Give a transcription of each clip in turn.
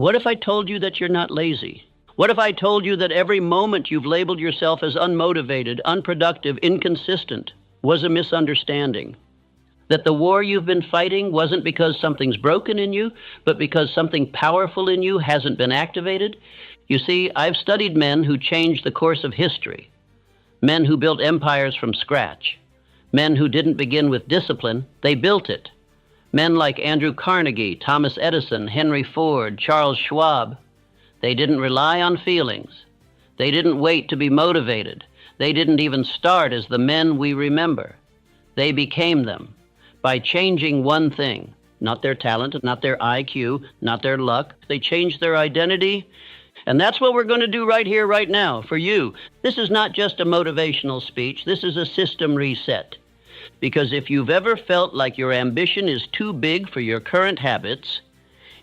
What if I told you that you're not lazy? What if I told you that every moment you've labeled yourself as unmotivated, unproductive, inconsistent was a misunderstanding? That the war you've been fighting wasn't because something's broken in you, but because something powerful in you hasn't been activated? You see, I've studied men who changed the course of history, men who built empires from scratch, men who didn't begin with discipline, they built it. Men like Andrew Carnegie, Thomas Edison, Henry Ford, Charles Schwab. They didn't rely on feelings. They didn't wait to be motivated. They didn't even start as the men we remember. They became them by changing one thing, not their talent, not their IQ, not their luck. They changed their identity, and that's what we're going to do right here, right now, for you. This is not just a motivational speech. This is a system reset. Because if you've ever felt like your ambition is too big for your current habits,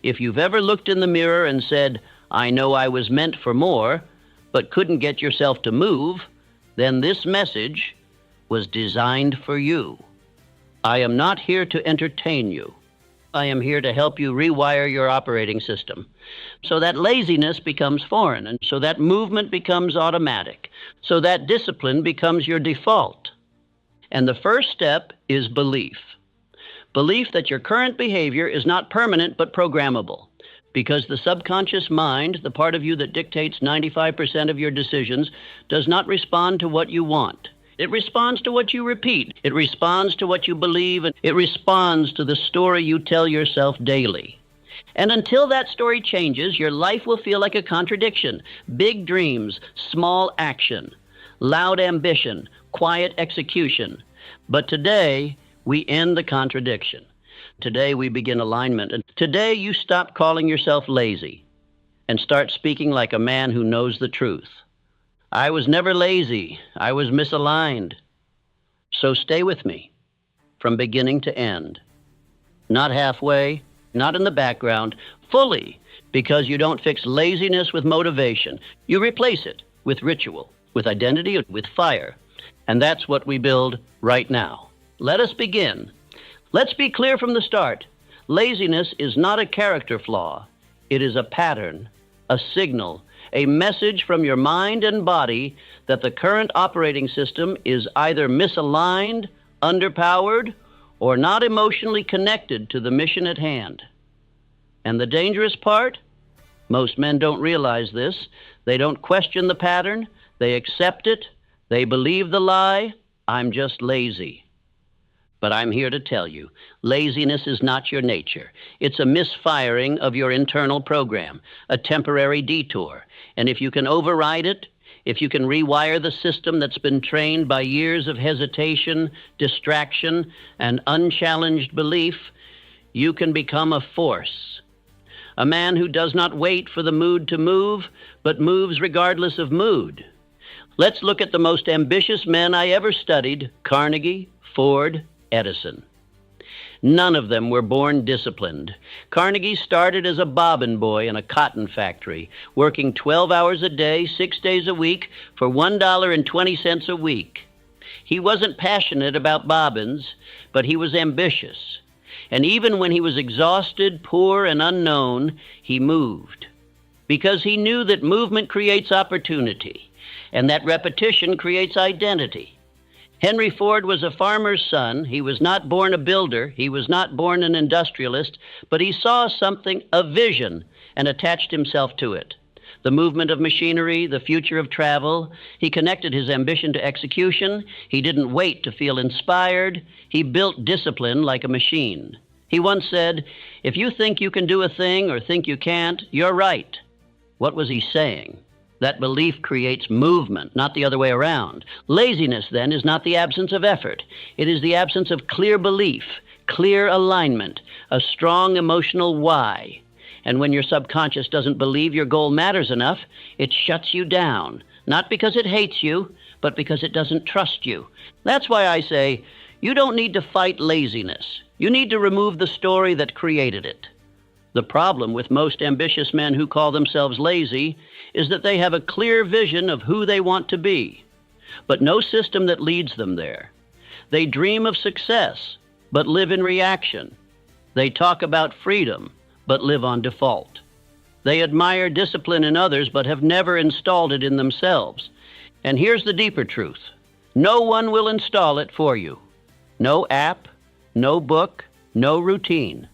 if you've ever looked in the mirror and said, I know I was meant for more, but couldn't get yourself to move, then this message was designed for you. I am not here to entertain you. I am here to help you rewire your operating system so that laziness becomes foreign, and so that movement becomes automatic, so that discipline becomes your default. And the first step is belief. Belief that your current behavior is not permanent but programmable. Because the subconscious mind, the part of you that dictates 95% of your decisions, does not respond to what you want. It responds to what you repeat. It responds to what you believe, and it responds to the story you tell yourself daily. And until that story changes, your life will feel like a contradiction. Big dreams, small action, loud ambition, quiet execution. But today, we end the contradiction. Today we begin alignment. And today you stop calling yourself lazy and start speaking like a man who knows the truth. I was never lazy. I was misaligned. So stay with me from beginning to end. Not halfway, not in the background, fully, because you don't fix laziness with motivation. You replace it with ritual, with identity, with fire. And that's what we build right now. Let us begin. Let's be clear from the start. Laziness is not a character flaw. It is a pattern, a signal, a message from your mind and body that the current operating system is either misaligned, underpowered, or not emotionally connected to the mission at hand. And the dangerous part? Most men don't realize this. They don't question the pattern. They accept it. They believe the lie. I'm just lazy. But I'm here to tell you, laziness is not your nature. It's a misfiring of your internal program, a temporary detour. And if you can override it, if you can rewire the system that's been trained by years of hesitation, distraction, and unchallenged belief, you can become a force. A man who does not wait for the mood to move, but moves regardless of mood. Let's look at the most ambitious men I ever studied, Carnegie, Ford, Edison. None of them were born disciplined. Carnegie started as a bobbin boy in a cotton factory, working 12 hours a day, 6 days a week, for $1.20 a week. He wasn't passionate about bobbins, but he was ambitious. And even when he was exhausted, poor, and unknown, he moved. Because he knew that movement creates opportunity, and that repetition creates identity. Henry Ford was a farmer's son. He was not born a builder. He was not born an industrialist, but he saw something, a vision, and attached himself to it. The movement of machinery, the future of travel. He connected his ambition to execution. He didn't wait to feel inspired. He built discipline like a machine. He once said, if you think you can do a thing or think you can't, you're right. What was he saying? That belief creates movement, not the other way around. Laziness, then, is not the absence of effort. It is the absence of clear belief, clear alignment, a strong emotional why. And when your subconscious doesn't believe your goal matters enough, it shuts you down, not because it hates you, but because it doesn't trust you. That's why I say, you don't need to fight laziness. You need to remove the story that created it. The problem with most ambitious men who call themselves lazy is that they have a clear vision of who they want to be, but no system that leads them there. They dream of success, but live in reaction. They talk about freedom, but live on default. They admire discipline in others but have never installed it in themselves. And here's the deeper truth. No one will install it for you. No app, no book, no routine.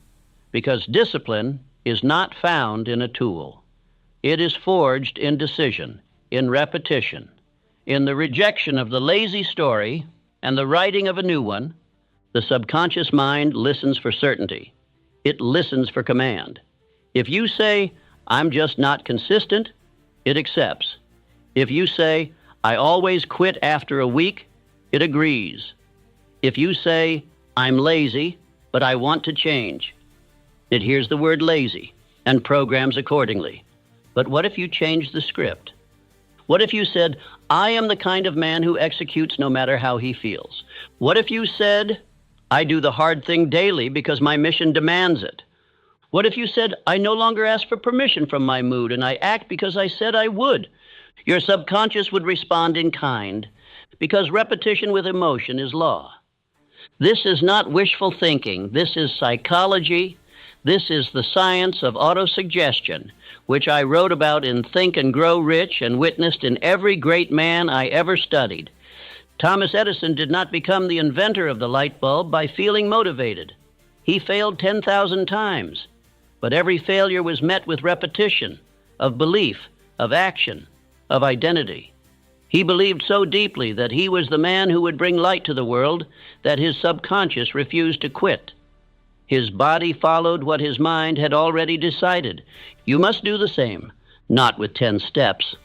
Because discipline is not found in a tool. It is forged in decision, in repetition, in the rejection of the lazy story and the writing of a new one. The subconscious mind listens for certainty. It listens for command. If you say, "I'm just not consistent," it accepts. If you say, "I always quit after a week," it agrees. If you say, "I'm lazy, but I want to change," it hears the word lazy and programs accordingly. But what if you change the script? What if you said, "I am the kind of man who executes no matter how he feels"? What if you said, "I do the hard thing daily because my mission demands it"? What if you said, "I no longer ask for permission from my mood and I act because I said I would"? Your subconscious would respond in kind, because repetition with emotion is law. This is not wishful thinking. This is psychology. This is the science of autosuggestion, which I wrote about in Think and Grow Rich and witnessed in every great man I ever studied. Thomas Edison did not become the inventor of the light bulb by feeling motivated. He failed 10,000 times, but every failure was met with repetition, of belief, of action, of identity. He believed so deeply that he was the man who would bring light to the world that his subconscious refused to quit. His body followed what his mind had already decided. You must do the same, not with 10 steps,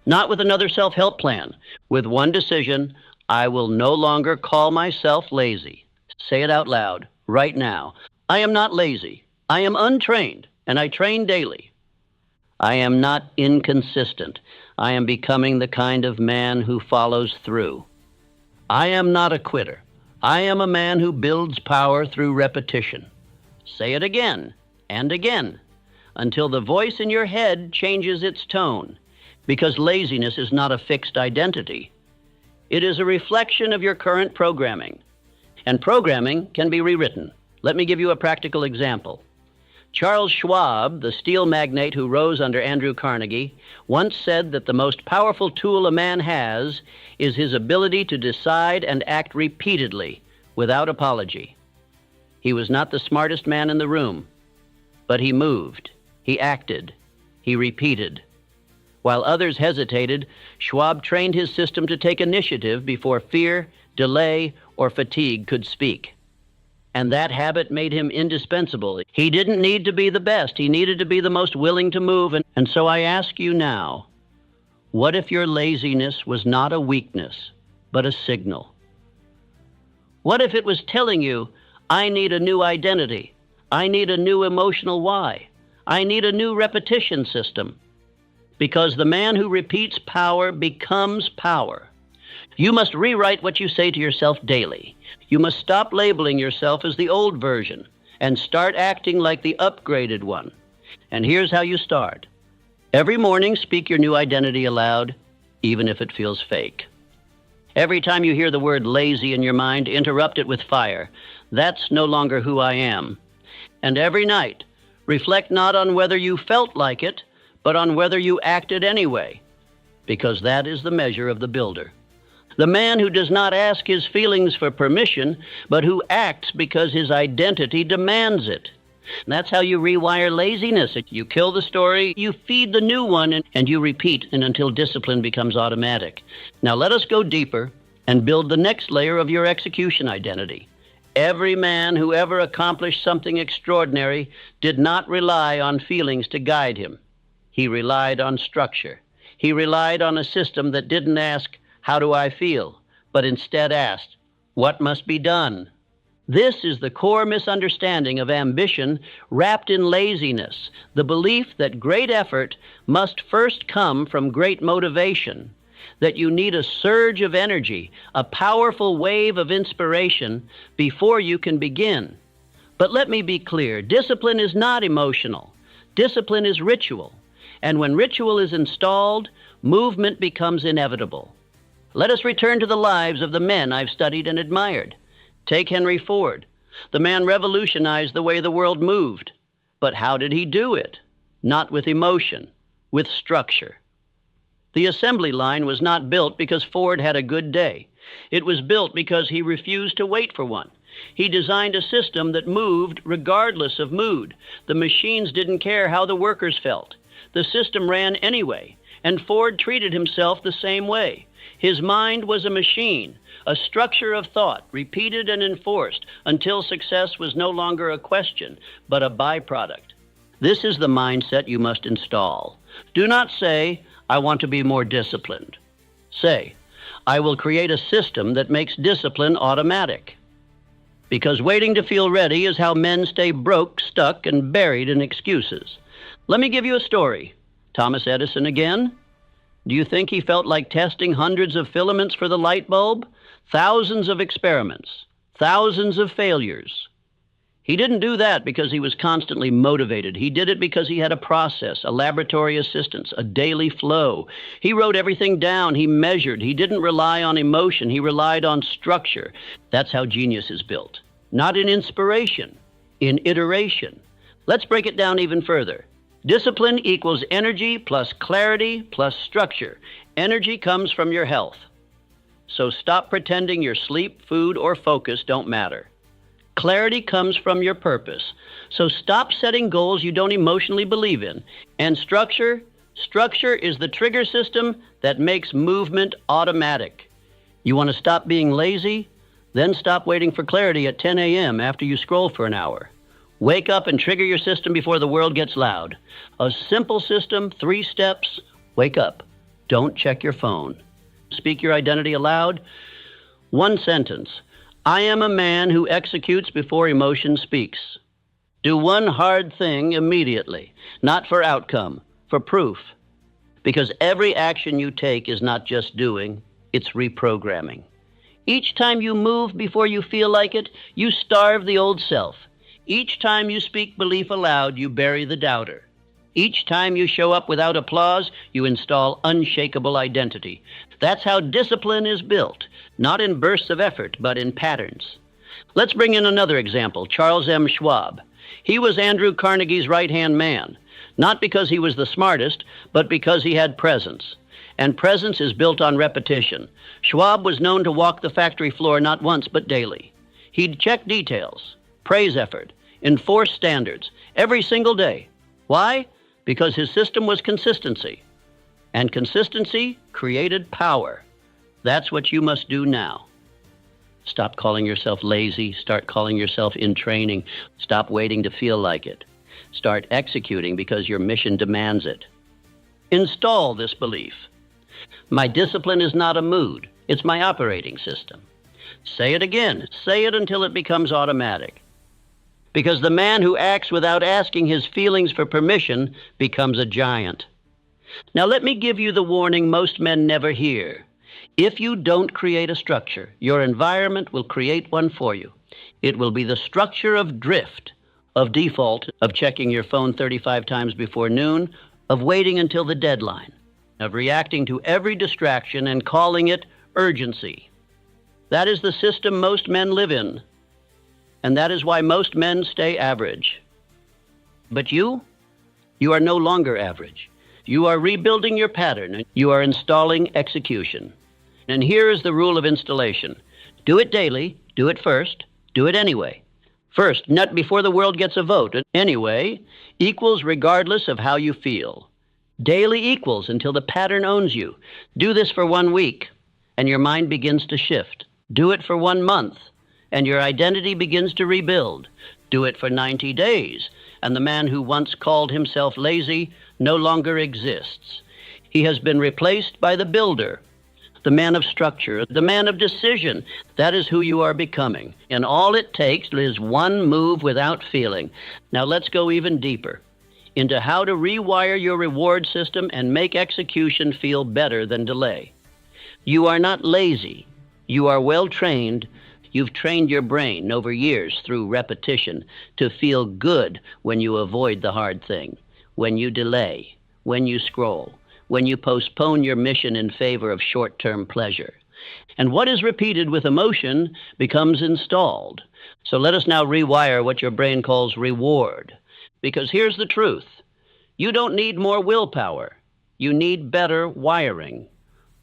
not with another self-help plan, with one decision: I will no longer call myself lazy. Say it out loud, right now. I am not lazy. I am untrained, and I train daily. I am not inconsistent. I am becoming the kind of man who follows through. I am not a quitter. I am a man who builds power through repetition. Say it again and again until the voice in your head changes its tone, because laziness is not a fixed identity. It is a reflection of your current programming, and programming can be rewritten. Let me give you a practical example. Charles Schwab, the steel magnate who rose under Andrew Carnegie, once said that the most powerful tool a man has is his ability to decide and act repeatedly without apology. He was not the smartest man in the room, but he moved, he acted, he repeated. While others hesitated, Schwab trained his system to take initiative before fear, delay, or fatigue could speak. And that habit made him indispensable. He didn't need to be the best. He needed to be the most willing to move. And so I ask you now, what if your laziness was not a weakness, but a signal? What if it was telling you, I need a new identity. I need a new emotional why. I need a new repetition system. Because the man who repeats power becomes power. You must rewrite what you say to yourself daily. You must stop labeling yourself as the old version and start acting like the upgraded one. And here's how you start. Every morning, speak your new identity aloud, even if it feels fake. Every time you hear the word lazy in your mind, interrupt it with fire. That's no longer who I am. And every night, reflect not on whether you felt like it, but on whether you acted anyway, because that is the measure of the builder. The man who does not ask his feelings for permission, but who acts because his identity demands it. That's how you rewire laziness. You kill the story, you feed the new one, and you repeat until discipline becomes automatic. Now let us go deeper and build the next layer of your execution identity. Every man who ever accomplished something extraordinary did not rely on feelings to guide him. He relied on structure. He relied on a system that didn't ask, how do I feel? But instead asked, what must be done? This is the core misunderstanding of ambition wrapped in laziness, the belief that great effort must first come from great motivation, that you need a surge of energy, a powerful wave of inspiration before you can begin. But let me be clear, discipline is not emotional. Discipline is ritual. And when ritual is installed, movement becomes inevitable. Let us return to the lives of the men I've studied and admired. Take Henry Ford. The man revolutionized the way the world moved. But how did he do it? not with emotion, with structure. The assembly line was not built because Ford had a good day. It was built because he refused to wait for one. He designed a system that moved regardless of mood. The machines didn't care how the workers felt. The system ran anyway, and Ford treated himself the same way. His mind was a machine, a structure of thought, repeated and enforced until success was no longer a question, but a byproduct. This is the mindset you must install. Do not say, I want to be more disciplined. Say, I will create a system that makes discipline automatic. Because waiting to feel ready is how men stay broke, stuck, and buried in excuses. Let me give you a story. Thomas Edison again? Do you think he felt like testing hundreds of filaments for the light bulb? Thousands of experiments, thousands of failures. He didn't do that because he was constantly motivated. He did it because he had a process, a laboratory assistance, a daily flow. He wrote everything down. He measured. He didn't rely on emotion. He relied on structure. That's how genius is built. Not in inspiration, in iteration. Let's break it down even further. Discipline equals energy plus clarity plus structure. Energy comes from your health. So stop pretending your sleep, food, or focus don't matter. Clarity comes from your purpose. So stop setting goals you don't emotionally believe in. And structure is the trigger system that makes movement automatic. You want to stop being lazy? Then stop waiting for clarity at 10 a.m. after you scroll for an hour. Wake up and trigger your system before the world gets loud. A simple system, 3 steps. Wake up. Don't check your phone. Speak your identity aloud. 1 sentence. I am a man who executes before emotion speaks. Do one hard thing immediately, not for outcome, for proof. Because every action you take is not just doing, it's reprogramming. Each time you move before you feel like it, you starve the old self. Each time you speak belief aloud, you bury the doubter. Each time you show up without applause, you install unshakable identity. That's how discipline is built, not in bursts of effort, but in patterns. Let's bring in another example, Charles M. Schwab. He was Andrew Carnegie's right-hand man, not because he was the smartest, but because he had presence. And presence is built on repetition. Schwab was known to walk the factory floor not once, but daily. He'd check details, praise effort, enforce standards, every single day. Why? Because his system was consistency. And consistency created power. That's what you must do now. Stop calling yourself lazy. Start calling yourself in training. Stop waiting to feel like it. Start executing because your mission demands it. Install this belief. My discipline is not a mood. It's my operating system. Say it again. Say it until it becomes automatic. Because the man who acts without asking his feelings for permission becomes a giant. Now let me give you the warning most men never hear. If you don't create a structure, your environment will create one for you. It will be the structure of drift, of default, of checking your phone 35 times before noon, of waiting until the deadline, of reacting to every distraction and calling it urgency. That is the system most men live in. And that is why most men stay average. But you are no longer average. You are rebuilding your pattern. You are installing execution. And here is the rule of installation. Do it daily. Do it first. Do it anyway. First, not before the world gets a vote. Anyway equals regardless of how you feel. Daily equals until the pattern owns you. Do this for 1 week, and your mind begins to shift. Do it for 1 month, and your identity begins to rebuild. Do it for 90 days, and the man who once called himself lazy no longer exists. He has been replaced by the builder, the man of structure, the man of decision. That is who you are becoming. And all it takes is 1 move without feeling. Now let's go even deeper into how to rewire your reward system and make execution feel better than delay. You are not lazy. You are well trained. You've trained your brain over years through repetition to feel good when you avoid the hard thing, when you delay, when you scroll, when you postpone your mission in favor of short-term pleasure. And what is repeated with emotion becomes installed. So let us now rewire what your brain calls reward. Because here's the truth. You don't need more willpower. You need better wiring.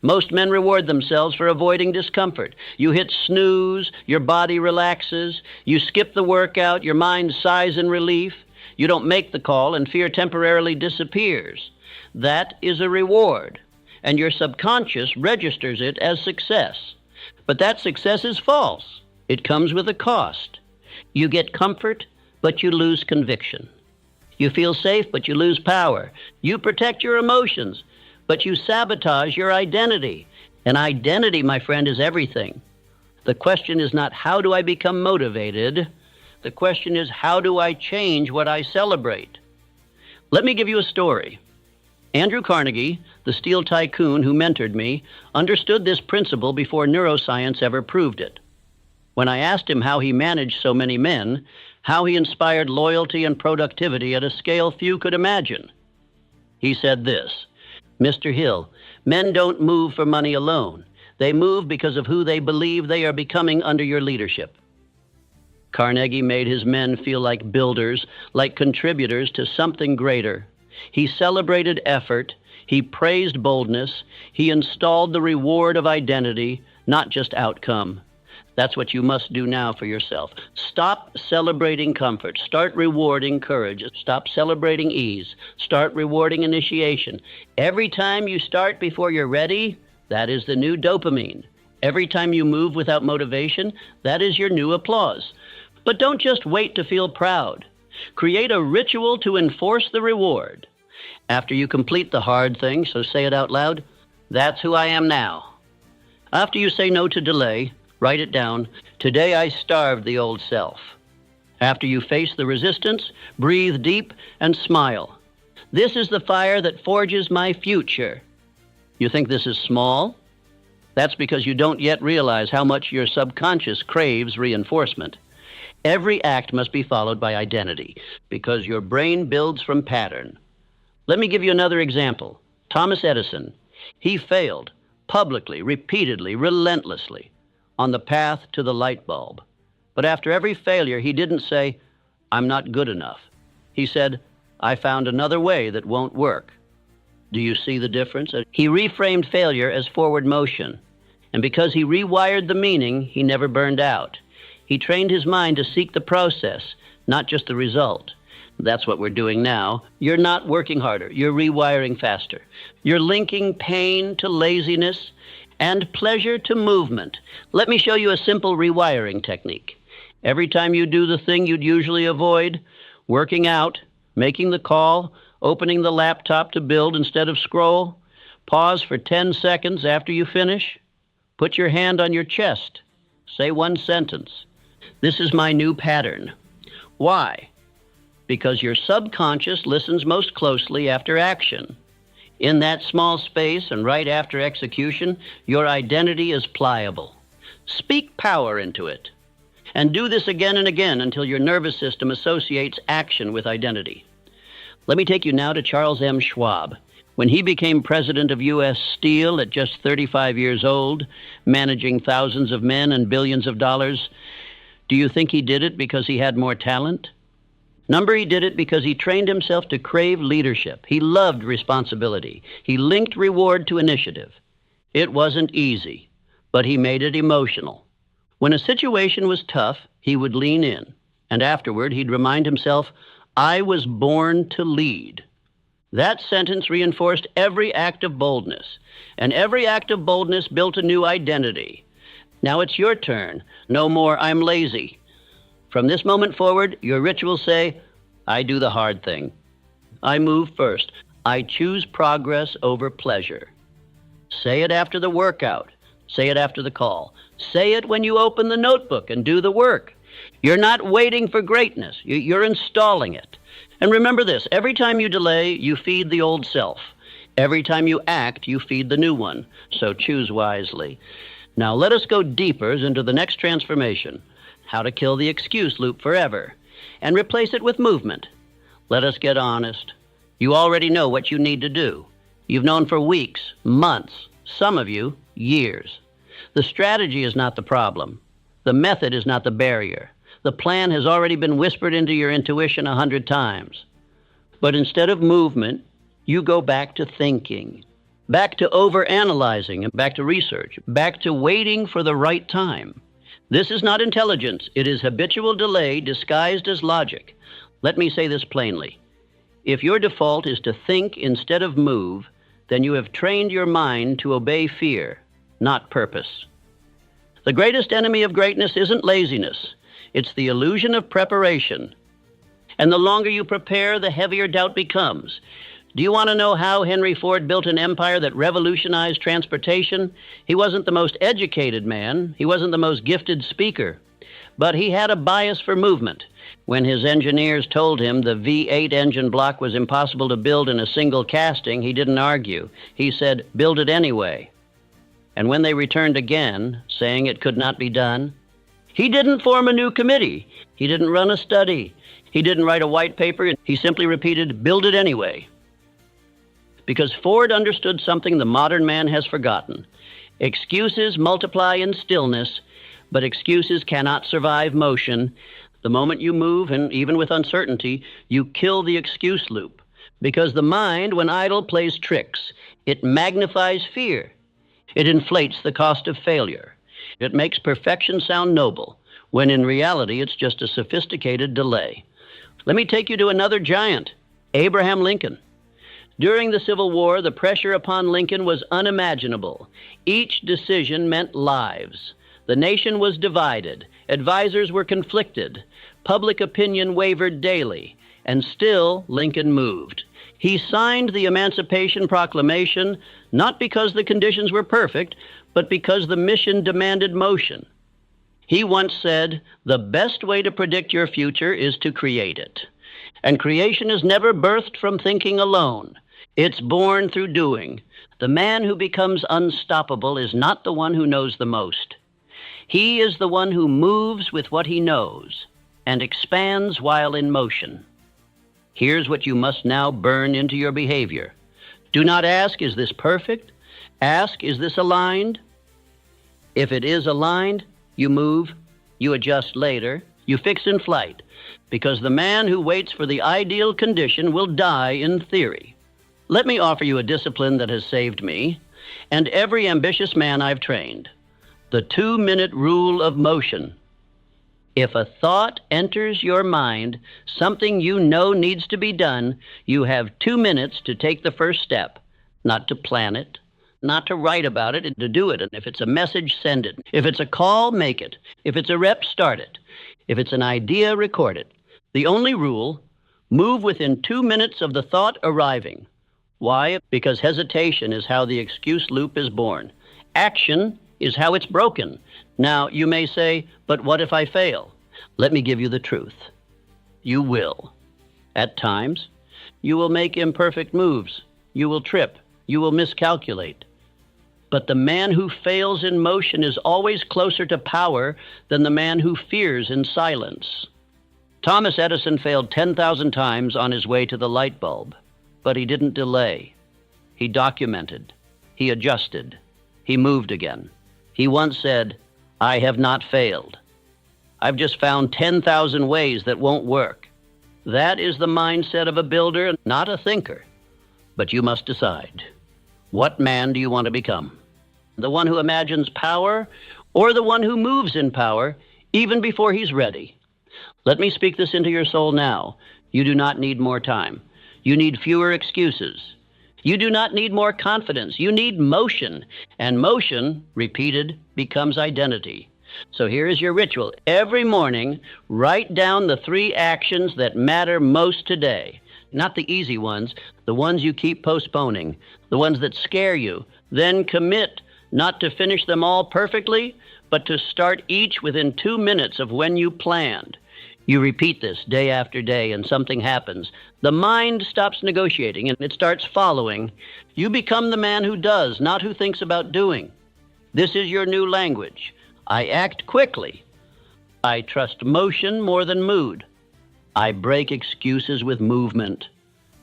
Most men reward themselves for avoiding discomfort. You hit snooze, your body relaxes. You skip the workout, your mind sighs in relief. You don't make the call, and fear temporarily disappears. That is a reward, and your subconscious registers it as success. But that success is false. It comes with a cost. You get comfort, but you lose conviction. You feel safe, but you lose power. You protect your emotions, but you sabotage your identity. And identity, my friend, is everything. The question is not, how do I become motivated? The question is, how do I change what I celebrate? Let me give you a story. Andrew Carnegie, the steel tycoon who mentored me, understood this principle before neuroscience ever proved it. When I asked him how he managed so many men, how he inspired loyalty and productivity at a scale few could imagine, he said this: "Mr. Hill, men don't move for money alone. They move because of who they believe they are becoming under your leadership." Carnegie made his men feel like builders, like contributors to something greater. He celebrated effort. He praised boldness. He installed the reward of identity, not just outcome. That's what you must do now for yourself. Stop celebrating comfort. Start rewarding courage. Stop celebrating ease. Start rewarding initiation. Every time you start before you're ready, that is the new dopamine. Every time you move without motivation, that is your new applause. But don't just wait to feel proud. Create a ritual to enforce the reward. After you complete the hard thing, so say it out loud, "That's who I am now." After you say no to delay, write it down, "Today I starved the old self." After you face the resistance, breathe deep and smile. "This is the fire that forges my future." You think this is small? That's because you don't yet realize how much your subconscious craves reinforcement. Every act must be followed by identity, because your brain builds from pattern. Let me give you another example. Thomas Edison. He failed publicly, repeatedly, relentlessly on the path to the light bulb. But after every failure, he didn't say, "I'm not good enough." He said, "I found another way that won't work." Do you see the difference? He reframed failure as forward motion. And because he rewired the meaning, he never burned out. He trained his mind to seek the process, not just the result. That's what we're doing now. You're not working harder. You're rewiring faster. You're linking pain to laziness and pleasure to movement. Let me show you a simple rewiring technique. Every time you do the thing you'd usually avoid, working out, making the call, opening the laptop to build instead of scroll, pause for 10 seconds after you finish. Put your hand on your chest. Say one sentence. "This is my new pattern." Why? Because your subconscious listens most closely after action. In that small space and right after execution, your identity is pliable. Speak power into it. And do this again and again until your nervous system associates action with identity. Let me take you now to Charles M. Schwab. When he became president of U.S. Steel at just 35 years old, managing thousands of men and billions of dollars, do you think he did it because he had more talent? He did it because he trained himself to crave leadership. He loved responsibility. He linked reward to initiative. It wasn't easy, but he made it emotional. When a situation was tough, he would lean in, and afterward he'd remind himself, "I was born to lead." That sentence reinforced every act of boldness, and every act of boldness built a new identity. Now it's your turn. No more, "I'm lazy." From this moment forward, your rituals say, "I do the hard thing. I move first. I choose progress over pleasure." Say it after the workout. Say it after the call. Say it when you open the notebook and do the work. You're not waiting for greatness. You're installing it. And remember this, every time you delay, you feed the old self. Every time you act, you feed the new one. So choose wisely. Now let us go deeper into the next transformation, how to kill the excuse loop forever and replace it with movement. Let us get honest. You already know what you need to do. You've known for weeks, months, some of you, years. The strategy is not the problem. The method is not the barrier. The plan has already been whispered into your intuition 100 times. But instead of movement, you go back to thinking, back to overanalyzing, and back to research, back to waiting for the right time. This is not intelligence. It is habitual delay disguised as logic. Let me say this plainly. If your default is to think instead of move, then you have trained your mind to obey fear, not purpose. The greatest enemy of greatness isn't laziness. It's the illusion of preparation. And the longer you prepare, the heavier doubt becomes. Do you want to know how Henry Ford built an empire that revolutionized transportation? He wasn't the most educated man. He wasn't the most gifted speaker. But he had a bias for movement. When his engineers told him the V8 engine block was impossible to build in a single casting, he didn't argue. He said, "Build it anyway." And when they returned again, saying it could not be done, he didn't form a new committee. He didn't run a study. He didn't write a white paper. He simply repeated, "Build it anyway." Because Ford understood something the modern man has forgotten. Excuses multiply in stillness, but excuses cannot survive motion. The moment you move, and even with uncertainty, you kill the excuse loop. Because the mind, when idle, plays tricks. It magnifies fear. It inflates the cost of failure. It makes perfection sound noble, when in reality it's just a sophisticated delay. Let me take you to another giant, Abraham Lincoln. During the Civil War, the pressure upon Lincoln was unimaginable. Each decision meant lives. The nation was divided. Advisors were conflicted. Public opinion wavered daily. And still, Lincoln moved. He signed the Emancipation Proclamation not because the conditions were perfect, but because the mission demanded motion. He once said, "The best way to predict your future is to create it." And creation is never birthed from thinking alone. It's born through doing. The man who becomes unstoppable is not the one who knows the most. He is the one who moves with what he knows and expands while in motion. Here's what you must now burn into your behavior. Do not ask, "Is this perfect?" Ask, "Is this aligned?" If it is aligned, you move, you adjust later, you fix in flight, because the man who waits for the ideal condition will die in theory. Let me offer you a discipline that has saved me and every ambitious man I've trained. The 2-minute rule of motion. If a thought enters your mind, something you know needs to be done, you have 2 minutes to take the first step, not to plan it, not to write about it, to do it. And if it's a message, send it. If it's a call, make it. If it's a rep, start it. If it's an idea, record it. The only rule, move within 2 minutes of the thought arriving. Why? Because hesitation is how the excuse loop is born. Action is how it's broken. Now, you may say, "But what if I fail?" Let me give you the truth. You will. At times, you will make imperfect moves. You will trip. You will miscalculate. But the man who fails in motion is always closer to power than the man who fears in silence. Thomas Edison failed 10,000 times on his way to the light bulb, but he didn't delay. He documented. He adjusted. He moved again. He once said, "I have not failed. I've just found 10,000 ways that won't work." That is the mindset of a builder, not a thinker. But you must decide. What man do you want to become? The one who imagines power, or the one who moves in power even before he's ready? Let me speak this into your soul now. You do not need more time. You need fewer excuses. You do not need more confidence. You need motion. And motion, repeated, becomes identity. So here is your ritual. Every morning, write down the 3 actions that matter most today. Not the easy ones, the ones you keep postponing, the ones that scare you. Then commit not to finish them all perfectly, but to start each within 2 minutes of when you planned. You repeat this day after day, and something happens. The mind stops negotiating, and it starts following. You become the man who does, not who thinks about doing. This is your new language. I act quickly. I trust motion more than mood. I break excuses with movement.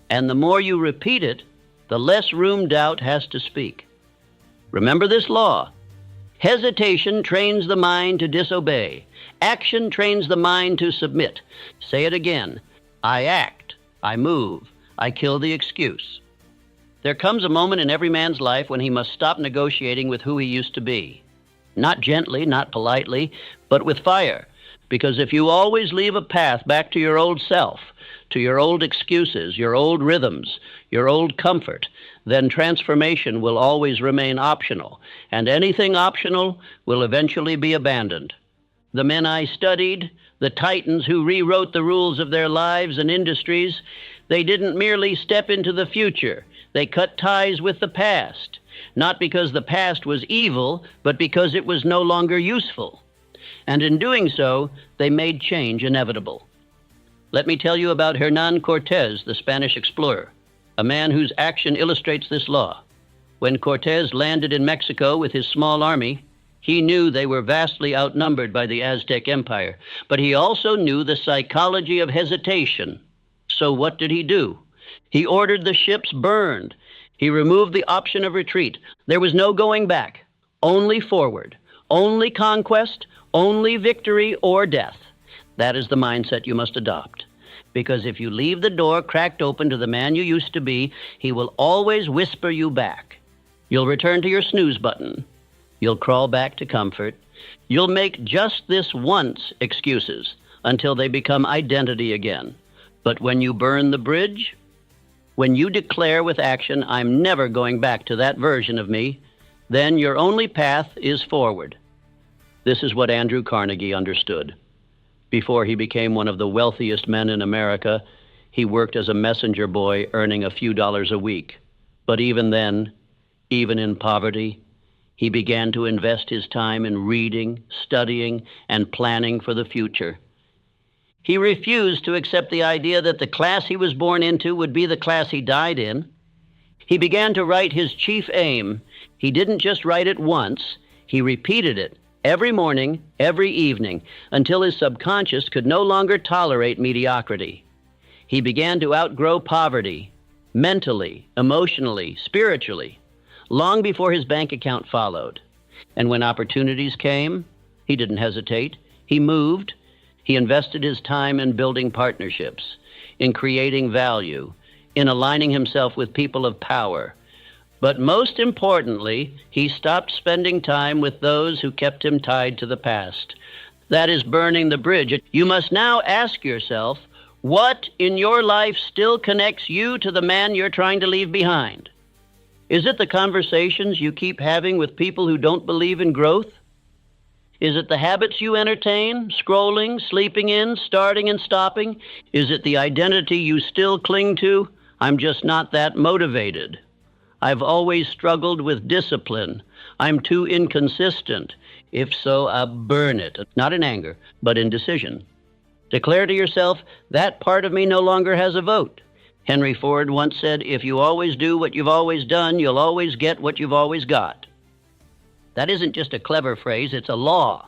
And the more you repeat it, the less room doubt has to speak. Remember this law. Hesitation trains the mind to disobey. Action trains the mind to submit. Say it again. I act. I move. I kill the excuse. There comes a moment in every man's life when he must stop negotiating with who he used to be. Not gently, not politely, but with fire. Because if you always leave a path back to your old self, to your old excuses, your old rhythms, your old comfort, then transformation will always remain optional, and anything optional will eventually be abandoned. The men I studied, the titans who rewrote the rules of their lives and industries, they didn't merely step into the future. They cut ties with the past, not because the past was evil, but because it was no longer useful. And in doing so, they made change inevitable. Let me tell you about Hernán Cortés, the Spanish explorer, a man whose action illustrates this law. When Cortés landed in Mexico with his small army, he knew they were vastly outnumbered by the Aztec Empire, but he also knew the psychology of hesitation. So what did he do? He ordered the ships burned. He removed the option of retreat. There was no going back, only forward, only conquest, only victory or death. That is the mindset you must adopt. Because if you leave the door cracked open to the man you used to be, he will always whisper you back. You'll return to your snooze button. You'll crawl back to comfort. You'll make just this once excuses until they become identity again. But when you burn the bridge, when you declare with action, I'm never going back to that version of me, then your only path is forward. This is what Andrew Carnegie understood. Before he became one of the wealthiest men in America, he worked as a messenger boy, earning a few dollars a week. But even then, even in poverty, he began to invest his time in reading, studying, and planning for the future. He refused to accept the idea that the class he was born into would be the class he died in. He began to write his chief aim. He didn't just write it once, he repeated it every morning, every evening, until his subconscious could no longer tolerate mediocrity. He began to outgrow poverty, mentally, emotionally, spiritually, long before his bank account followed. And when opportunities came, he didn't hesitate. He moved. He invested his time in building partnerships, in creating value, in aligning himself with people of power. But most importantly, he stopped spending time with those who kept him tied to the past. That is burning the bridge. You must now ask yourself, what in your life still connects you to the man you're trying to leave behind? Is it the conversations you keep having with people who don't believe in growth? Is it the habits you entertain, scrolling, sleeping in, starting and stopping? Is it the identity you still cling to? I'm just not that motivated. I've always struggled with discipline. I'm too inconsistent. If so, I'll burn it, not in anger, but in decision. Declare to yourself, that part of me no longer has a vote. Henry Ford once said, if you always do what you've always done, you'll always get what you've always got. That isn't just a clever phrase, it's a law.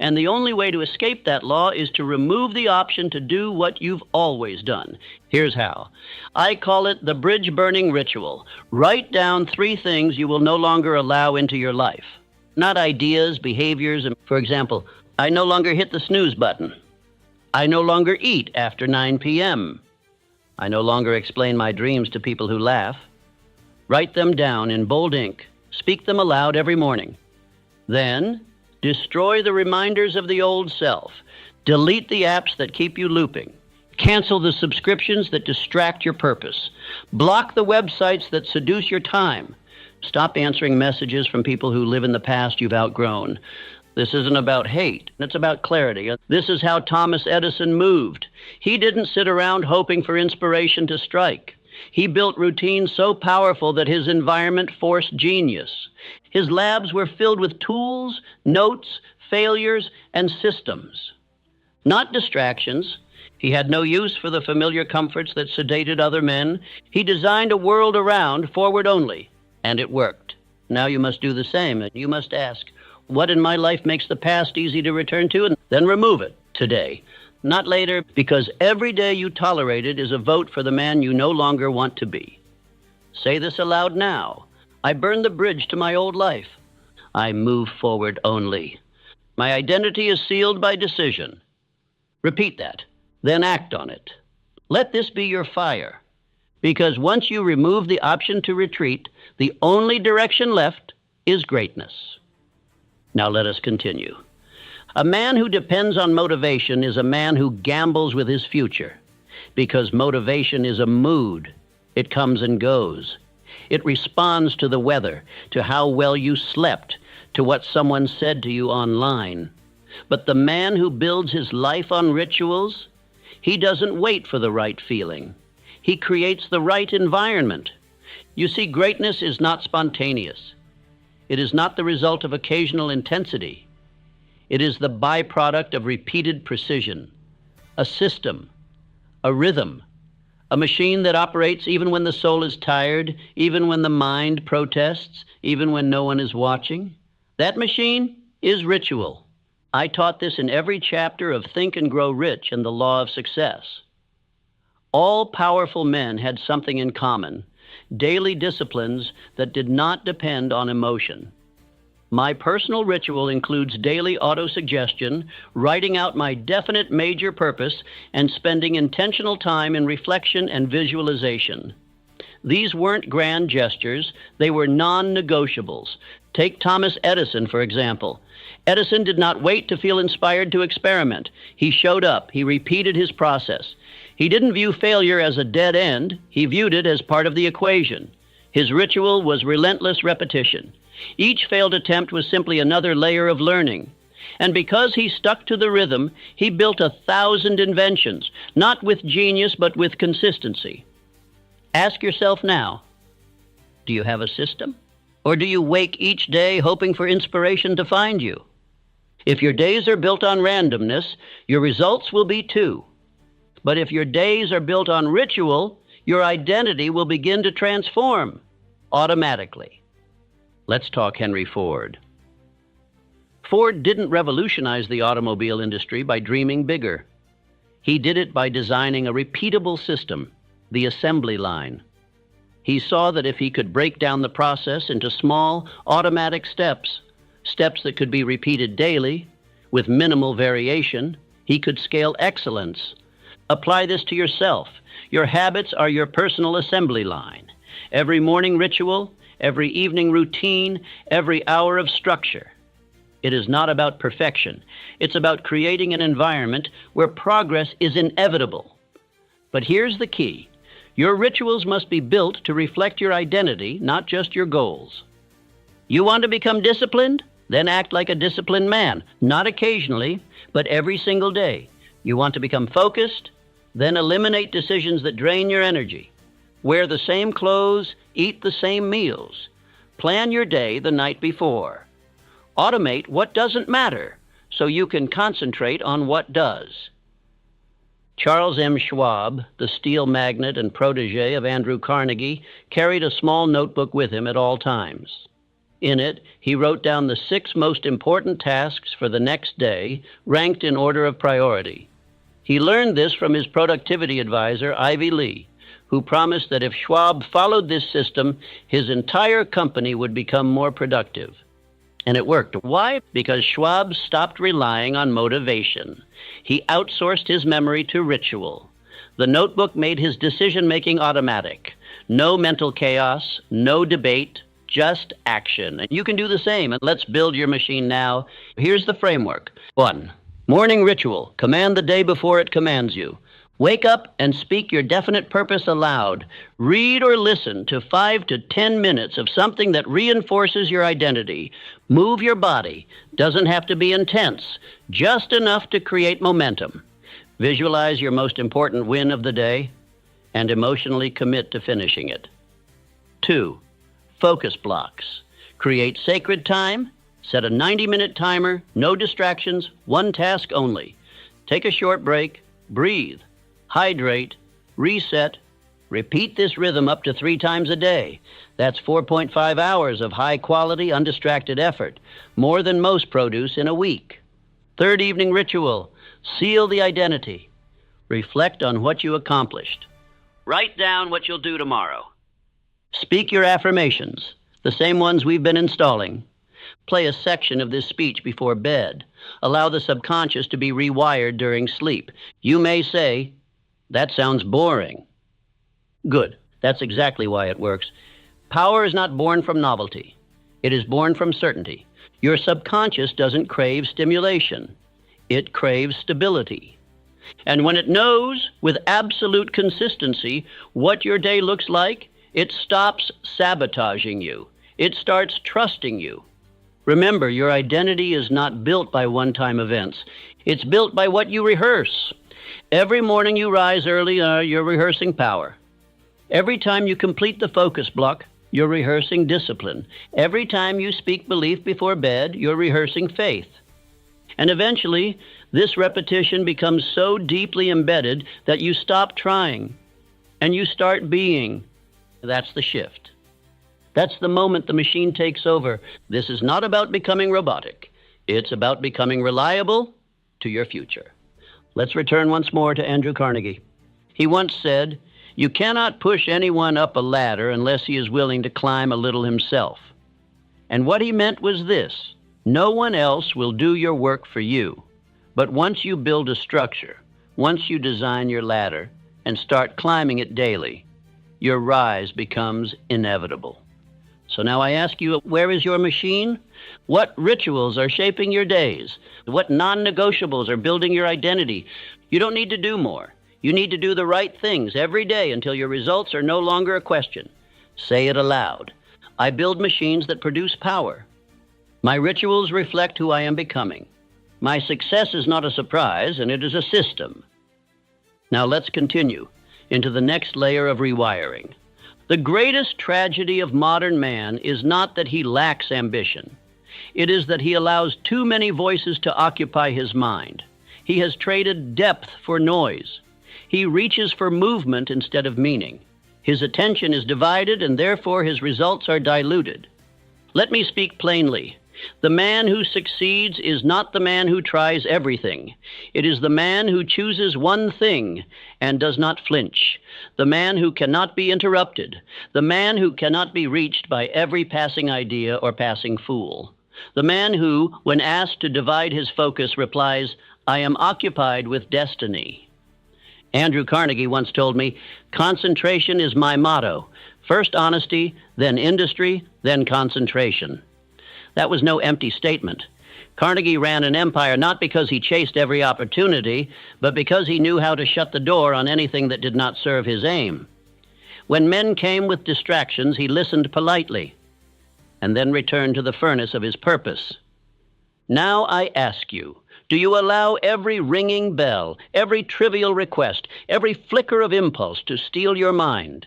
And the only way to escape that law is to remove the option to do what you've always done. Here's how. I call it the bridge-burning ritual. Write down 3 things you will no longer allow into your life. Not ideas, behaviors. For example, I no longer hit the snooze button. I no longer eat after 9 p.m. I no longer explain my dreams to people who laugh. Write them down in bold ink. Speak them aloud every morning. Then, destroy the reminders of the old self. Delete the apps that keep you looping. Cancel the subscriptions that distract your purpose. Block the websites that seduce your time. Stop answering messages from people who live in the past you've outgrown. This isn't about hate. It's about clarity. This is how Thomas Edison moved. He didn't sit around hoping for inspiration to strike. He built routines so powerful that his environment forced genius. His labs were filled with tools, notes, failures, and systems. Not distractions. He had no use for the familiar comforts that sedated other men. He designed a world around, forward only, and it worked. Now you must do the same, and you must ask, what in my life makes the past easy to return to? And then remove it today. Not later, because every day you tolerate it is a vote for the man you no longer want to be. Say this aloud now. I burn the bridge to my old life. I move forward only. My identity is sealed by decision. Repeat that, then act on it. Let this be your fire. Because once you remove the option to retreat, the only direction left is greatness. Now let us continue. A man who depends on motivation is a man who gambles with his future, because motivation is a mood. It comes and goes. It responds to the weather, to how well you slept, to what someone said to you online. But the man who builds his life on rituals, he doesn't wait for the right feeling. He creates the right environment. You see, greatness is not spontaneous. It is not the result of occasional intensity. It is the byproduct of repeated precision, a system, a rhythm, a machine that operates even when the soul is tired, even when the mind protests, even when no one is watching. That machine is ritual. I taught this in every chapter of Think and Grow Rich and the Law of Success. All powerful men had something in common, daily disciplines that did not depend on emotion. My personal ritual includes daily autosuggestion, writing out my definite major purpose, and spending intentional time in reflection and visualization. These weren't grand gestures, they were non-negotiables. Take Thomas Edison, for example. Edison did not wait to feel inspired to experiment. He showed up, he repeated his process. He didn't view failure as a dead end, he viewed it as part of the equation. His ritual was relentless repetition. Each failed attempt was simply another layer of learning. And because he stuck to the rhythm, he built 1,000 inventions, not with genius, but with consistency. Ask yourself now, do you have a system? Or do you wake each day hoping for inspiration to find you? If your days are built on randomness, your results will be too. But if your days are built on ritual, your identity will begin to transform automatically. Let's talk Henry Ford. Ford didn't revolutionize the automobile industry by dreaming bigger. He did it by designing a repeatable system, the assembly line. He saw that if he could break down the process into small, automatic steps, steps that could be repeated daily, with minimal variation, he could scale excellence. Apply this to yourself. Your habits are your personal assembly line. Every morning ritual, every evening routine, every hour of structure. It is not about perfection. It's about creating an environment where progress is inevitable. But here's the key. Your rituals must be built to reflect your identity, not just your goals. You want to become disciplined? Then act like a disciplined man, not occasionally, but every single day. You want to become focused? Then eliminate decisions that drain your energy. Wear the same clothes, eat the same meals. Plan your day the night before. Automate what doesn't matter so you can concentrate on what does. Charles M. Schwab, the steel magnate and protege of Andrew Carnegie, carried a small notebook with him at all times. In it, he wrote down the 6 most important tasks for the next day, ranked in order of priority. He learned this from his productivity advisor, Ivy Lee, who promised that if Schwab followed this system, his entire company would become more productive. And it worked. Why? Because Schwab stopped relying on motivation. He outsourced his memory to ritual. The notebook made his decision-making automatic. No mental chaos, no debate, just action. And you can do the same. And let's build your machine now. Here's the framework. 1. Morning ritual. Command the day before it commands you. Wake up and speak your definite purpose aloud. Read or listen to 5 to 10 minutes of something that reinforces your identity. Move your body. Doesn't have to be intense, just enough to create momentum. Visualize your most important win of the day and emotionally commit to finishing it. 2. Focus blocks. Create sacred time. Set a 90-minute timer, no distractions, one task only. Take a short break, breathe. Hydrate, reset, repeat this rhythm up to 3 times a day. That's 4.5 hours of high-quality, undistracted effort, more than most produce in a week. 3rd evening ritual, seal the identity. Reflect on what you accomplished. Write down what you'll do tomorrow. Speak your affirmations, the same ones we've been installing. Play a section of this speech before bed. Allow the subconscious to be rewired during sleep. You may say, "That sounds boring." Good. That's exactly why it works. Power is not born from novelty. It is born from certainty. Your subconscious doesn't crave stimulation. It craves stability. And when it knows with absolute consistency what your day looks like, it stops sabotaging you. It starts trusting you. Remember, your identity is not built by one-time events. It's built by what you rehearse. Every morning you rise early, you're rehearsing power. Every time you complete the focus block, you're rehearsing discipline. Every time you speak belief before bed, you're rehearsing faith. And eventually, this repetition becomes so deeply embedded that you stop trying and you start being. That's the shift. That's the moment the machine takes over. This is not about becoming robotic. It's about becoming reliable to your future. Let's return once more to Andrew Carnegie. He once said, "You cannot push anyone up a ladder unless he is willing to climb a little himself." And what he meant was this: no one else will do your work for you. But once you build a structure, once you design your ladder and start climbing it daily, your rise becomes inevitable. So now I ask you, where is your machine? What rituals are shaping your days? What non-negotiables are building your identity? You don't need to do more. You need to do the right things every day until your results are no longer a question. Say it aloud. I build machines that produce power. My rituals reflect who I am becoming. My success is not a surprise, and it is a system. Now let's continue into the next layer of rewiring. The greatest tragedy of modern man is not that he lacks ambition. It is that he allows too many voices to occupy his mind. He has traded depth for noise. He reaches for movement instead of meaning. His attention is divided, and therefore his results are diluted. Let me speak plainly. The man who succeeds is not the man who tries everything. It is the man who chooses one thing and does not flinch. The man who cannot be interrupted. The man who cannot be reached by every passing idea or passing fool. The man who, when asked to divide his focus, replies, "I am occupied with destiny." Andrew Carnegie once told me, "Concentration is my motto. First honesty, then industry, then concentration." That was no empty statement. Carnegie ran an empire not because he chased every opportunity, but because he knew how to shut the door on anything that did not serve his aim. When men came with distractions, he listened politely, and then returned to the furnace of his purpose. Now I ask you, do you allow every ringing bell, every trivial request, every flicker of impulse to steal your mind?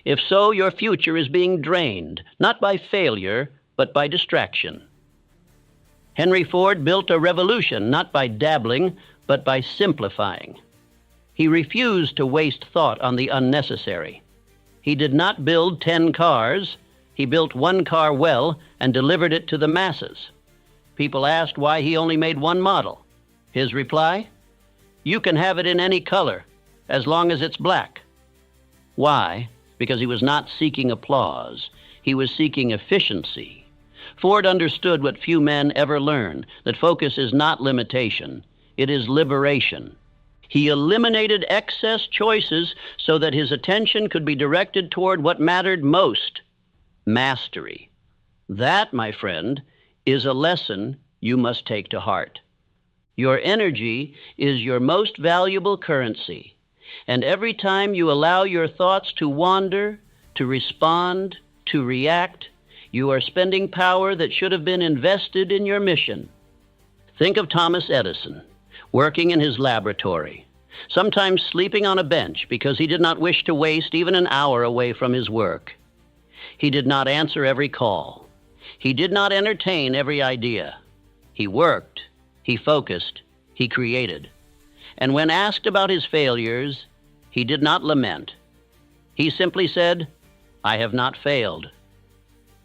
If so, your future is being drained, not by failure, but by distraction. Henry Ford built a revolution not by dabbling, but by simplifying. He refused to waste thought on the unnecessary. He did not build 10 cars. He built one car well and delivered it to the masses. People asked why he only made one model. His reply, "You can have it in any color, as long as it's black." Why? Because he was not seeking applause. He was seeking efficiency. Ford understood what few men ever learn, that focus is not limitation, it is liberation. He eliminated excess choices so that his attention could be directed toward what mattered most, mastery. That, my friend, is a lesson you must take to heart. Your energy is your most valuable currency, and every time you allow your thoughts to wander, to respond, to react, you are spending power that should have been invested in your mission. Think of Thomas Edison, working in his laboratory, sometimes sleeping on a bench because he did not wish to waste even an hour away from his work. He did not answer every call. He did not entertain every idea. He worked, he focused, he created. And when asked about his failures, he did not lament. He simply said, "I have not failed.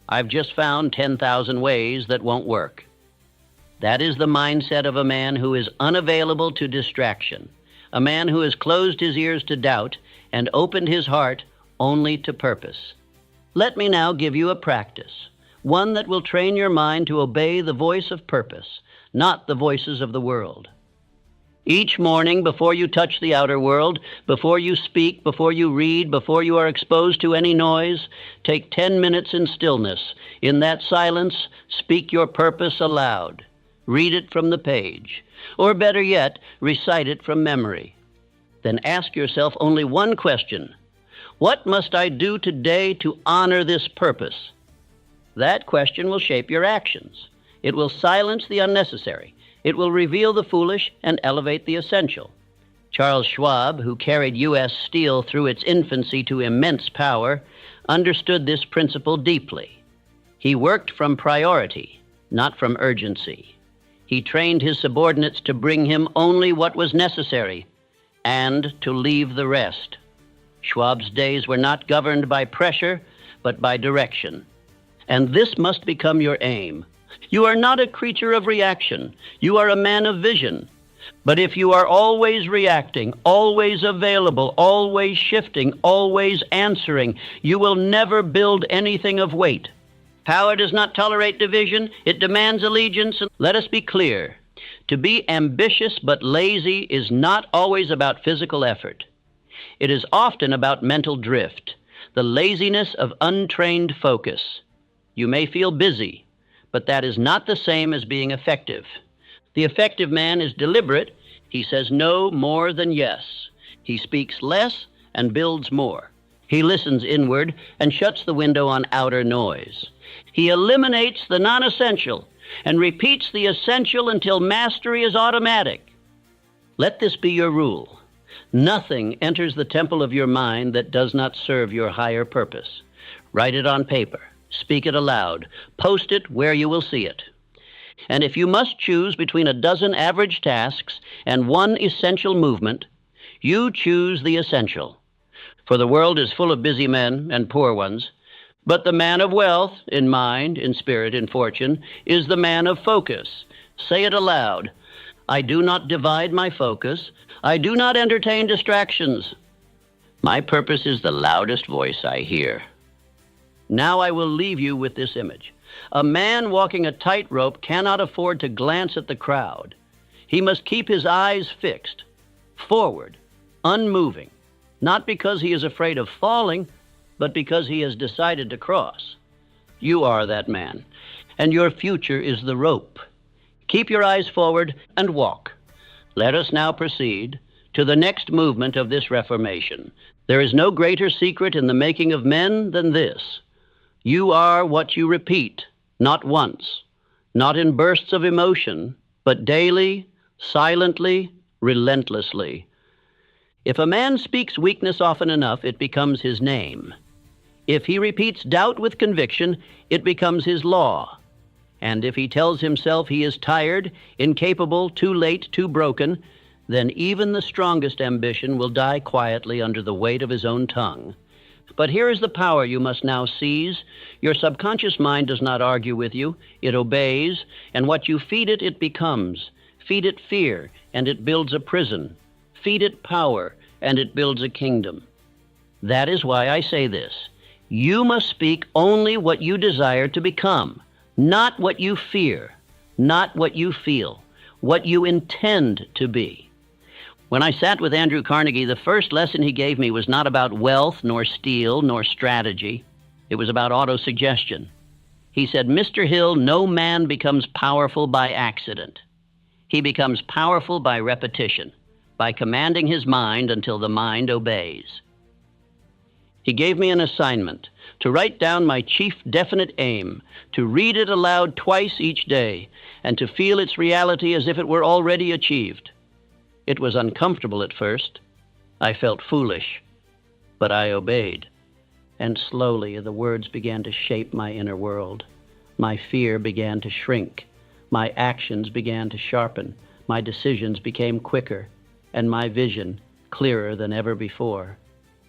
I've just found 10,000 ways that won't work." That is the mindset of a man who is unavailable to distraction, a man who has closed his ears to doubt and opened his heart only to purpose. Let me now give you a practice, one that will train your mind to obey the voice of purpose, not the voices of the world. Each morning, before you touch the outer world, before you speak, before you read, before you are exposed to any noise, take 10 minutes in stillness. In that silence, speak your purpose aloud. Read it from the page. Or better yet, recite it from memory. Then ask yourself only one question. What must I do today to honor this purpose? That question will shape your actions. It will silence the unnecessary. It will reveal the foolish and elevate the essential. Charles Schwab, who carried U.S. Steel through its infancy to immense power, understood this principle deeply. He worked from priority, not from urgency. He trained his subordinates to bring him only what was necessary and to leave the rest. Schwab's days were not governed by pressure, but by direction. And this must become your aim. You are not a creature of reaction. You are a man of vision. But if you are always reacting, always available, always shifting, always answering, you will never build anything of weight. Power does not tolerate division. It demands allegiance. Let us be clear. To be ambitious but lazy is not always about physical effort. It is often about mental drift, the laziness of untrained focus. You may feel busy, but that is not the same as being effective. The effective man is deliberate. He says no more than yes. He speaks less and builds more. He listens inward and shuts the window on outer noise. He eliminates the non-essential and repeats the essential until mastery is automatic. Let this be your rule. Nothing enters the temple of your mind that does not serve your higher purpose. Write it on paper. Speak it aloud. Post it where you will see it. And if you must choose between a dozen average tasks and one essential movement, you choose the essential. For the world is full of busy men and poor ones, but the man of wealth, in mind, in spirit, in fortune, is the man of focus. Say it aloud. I do not divide my focus. I do not entertain distractions. My purpose is the loudest voice I hear. Now I will leave you with this image. A man walking a tightrope cannot afford to glance at the crowd. He must keep his eyes fixed, forward, unmoving, not because he is afraid of falling, but because he has decided to cross. You are that man, and your future is the rope. Keep your eyes forward and walk. Let us now proceed to the next movement of this reformation. There is no greater secret in the making of men than this. You are what you repeat, not once, not in bursts of emotion, but daily, silently, relentlessly. If a man speaks weakness often enough, it becomes his name. If he repeats doubt with conviction, it becomes his law. And if he tells himself he is tired, incapable, too late, too broken, then even the strongest ambition will die quietly under the weight of his own tongue. But here is the power you must now seize. Your subconscious mind does not argue with you. It obeys, and what you feed it, it becomes. Feed it fear, and it builds a prison. Feed it power, and it builds a kingdom. That is why I say this. You must speak only what you desire to become, not what you fear, not what you feel, what you intend to be. When I sat with Andrew Carnegie, the first lesson he gave me was not about wealth, nor steel, nor strategy. It was about autosuggestion. He said, Mr. Hill, no man becomes powerful by accident. He becomes powerful by repetition, by commanding his mind until the mind obeys. He gave me an assignment to write down my chief definite aim, to read it aloud twice each day, and to feel its reality as if it were already achieved. It was uncomfortable at first. I felt foolish, but I obeyed. And slowly the words began to shape my inner world. My fear began to shrink. My actions began to sharpen. My decisions became quicker, and my vision clearer than ever before.